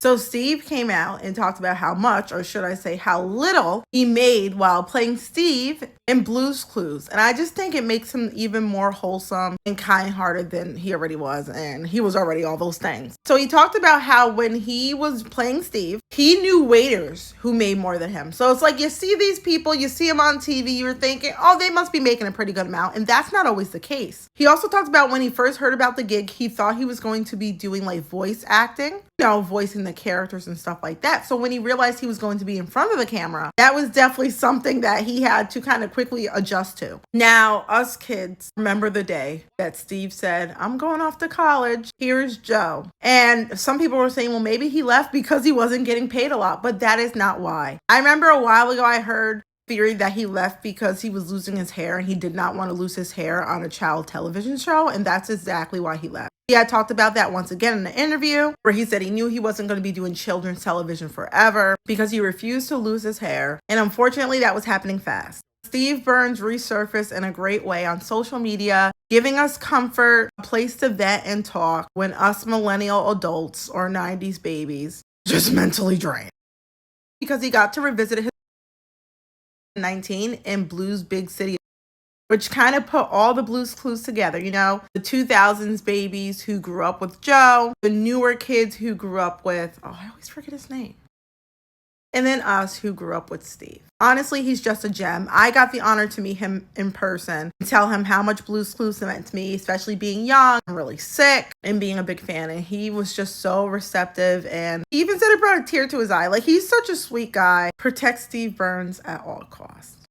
So Steve came out and talked about how much, or should I say how little, he made while playing Steve in Blue's Clues. And I just think it makes him even more wholesome and kind-hearted than he already was. And he was already all those things. So he talked about how when he was playing Steve, he knew waiters who made more than him. So it's like you see these people, you see them on TV, you're thinking, oh, they must be making a pretty good amount. And that's not always the case. He also talked about when he first heard about the gig, he thought he was going to be doing like voice acting, voicing the characters and stuff like that. So when he realized he was going to be in front of the camera, that was definitely something that he had to kind of quickly adjust to. Now, us kids remember the day that Steve said, I'm going off to college. Here's Joe. And some people were saying, well, maybe he left because he wasn't getting paid a lot, but that is not why. I remember a while ago, I heard theory that he left because he was losing his hair and he did not want to lose his hair on a child television show. And that's exactly why he left. He had talked about that once again in an interview where he said he knew he wasn't going to be doing children's television forever because he refused to lose his hair. And unfortunately, that was happening fast. Steve Burns resurfaced in a great way on social media, giving us comfort, a place to vent and talk when us millennial adults or 90s babies just mentally drained. Because he got to revisit his 19 in Blue's Big City, which kind of put all the Blue's Clues together, the 2000s babies who grew up with Joe, the newer kids who grew up with, I always forget his name, and then us who grew up with Steve. Honestly, he's just a gem. I got the honor to meet him in person and tell him how much Blue's Clues meant to me, especially being young and really sick and being a big fan. And he was just so receptive. And he even said it brought a tear to his eye. Like, he's such a sweet guy. Protect Steve Burns at all costs.